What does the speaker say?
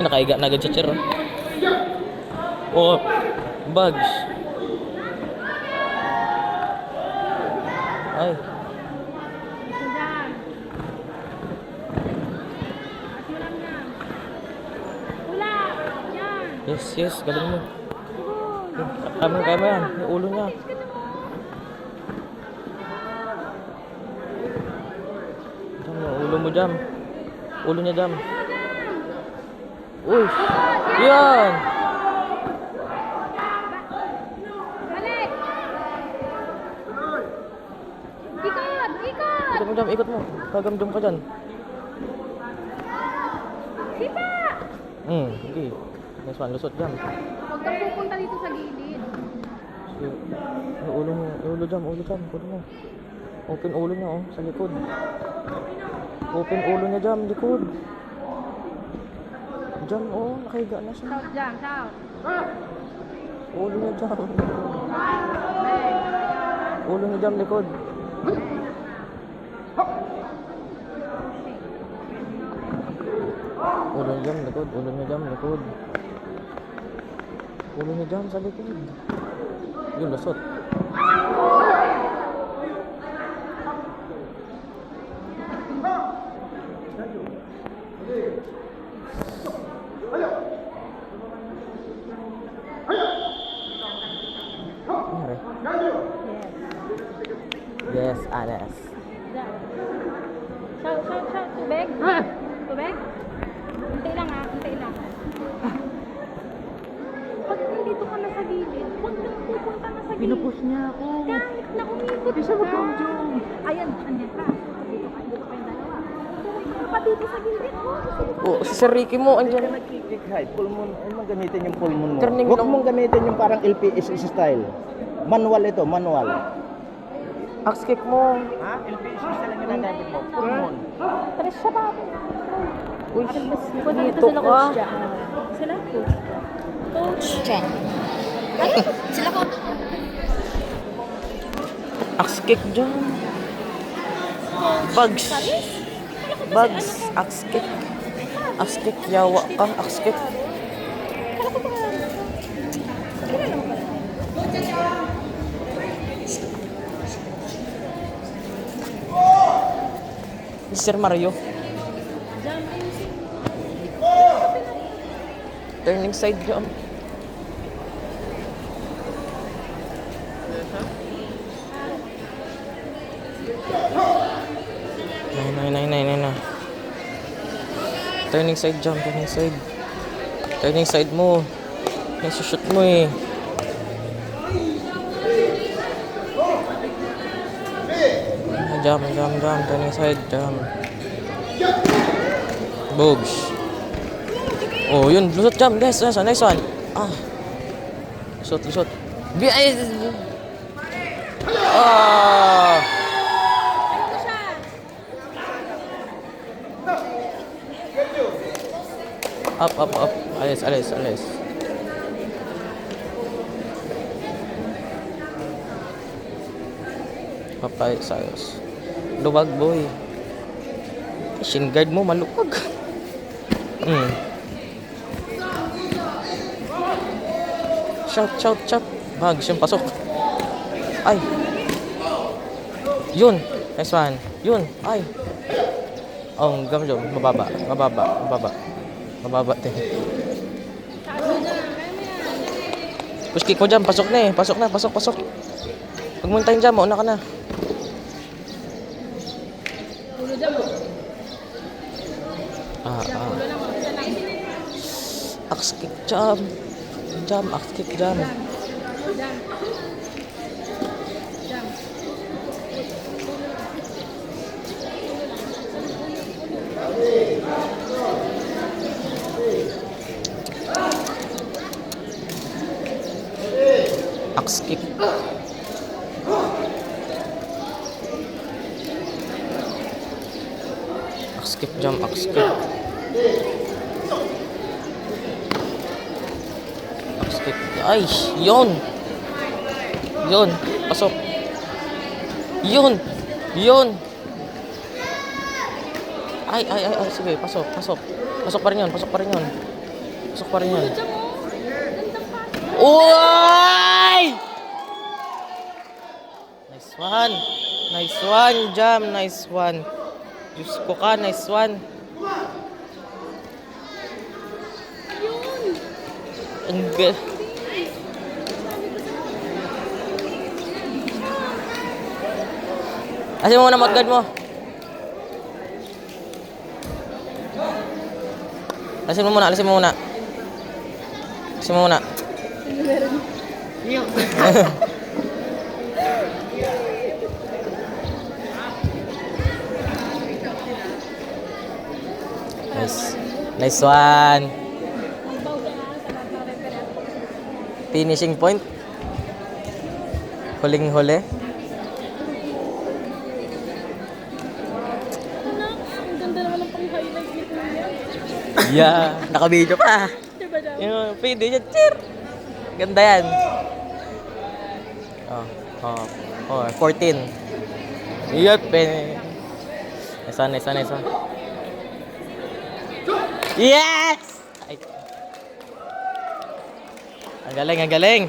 nakaiga na agad sa chair. Oh, bags. Ay. Yes, galing mo. Kaya mo yan, yung ulo niya. Yung ulo mo, Jam. Ulo niya, Jam. Uy! Yan! Ikot mo, Jam, ikot mo. Kagamdum ka dyan. Sipa! Okay. Next one, lusot, Jam. Huwag kang pupunta dito sa gilid. Yung ulo mo, ulo, Jam, ulo mo. Open ulo niya, oh, sa likod. Open ulo niya, Jam, likod. Jam, oh, nakahiga na siya. Shout, Jam, shout. Ulo niya, Jam. Ulo niya, Jam, likod. Ulo niya, Jam, likod. Ulo niya, Jam, likod. Ulo niya, Jam, sa likod. Yun, lusot. Yes, Anas. Shout. Tubig? Tubig? Hintay lang. Pag nandito ka na sa gilid, huwag kang pupunta na sa gilid. Pinupush niya ako. Kahit na umikot Hindi siya mag-jump. Ayan ka. Dito kayong dalawa. Tuloy pa dito sa gilid mo. Oh, si Sir Ricky mo, Hindi ka andyan. nag-kick high. Pull mo, ano mong gamitin yung pull mo? Turning Huwag lang. mong gamitin yung parang LPS style. Manual ito, manual. Axe kick mo. Ha? LPS style ang ginagamit mo. Pull mo. Tres siya ba? Uy, Punta dito dito sila ka. coach dyan. Sila coach. Coach dyan. Ay, sila coach. Axe kick dyan. Bugs. Axe kick. Axe kick, yawa ka. Axe kick. Kala ko ba? Kilala mo ba? Mr. Mario. Jam, ayusin. Turning side jump. Nay. Turning side jump, turning side. Turning side mo. Yan sa shoot mo eh. Jump, turning side, jump. Bogs. Oh, yun, lusot jump, guys. Nice one. Ah. Lusot. Ah. Ano siya? Up. Alis. Papay, sayos. Luwag, boy. Shin guard mo, maluwag. Shout. Bag, siyang pasok. Ay. Yun. Nice one. Yun. Ay. Oh, gamjom. Mababa. Mababa, te. Push kick mo dyan. Pasok na eh. Pasok. Pag mo tayo dyan, mauna ka na. Ulo dyan mo. Ah. Ulo lang mo. Isa lang. Axe kick jam. Axe kick jam. Jam. Axe kick. Axe kick jam. Axe kick. Ay, yun. Pasok. Yun. Ay, sige, pasok. Pasok pa rin yun. Pasok pa rin yan. Jam, oh. Gandang pass. Uy! Nice one. Nice one, Jam. Nice one. Diyos ko ka, nice one. Ang Alisin mo muna, mouth mo. Alisin mo muna, alisin mo muna. Alisin mo muna. Nice. Nice one. Finishing point. Huling-huli. Ang ganda naman ng pang-highlight nito yan. Yeah, naka-video pa. Diba, Jam? Yung pwede yan. Cheer! Ganda yan. Oh, 14. Yup, nice one, nice one, nice one. Yes! Ay. Ang galing, ang galing.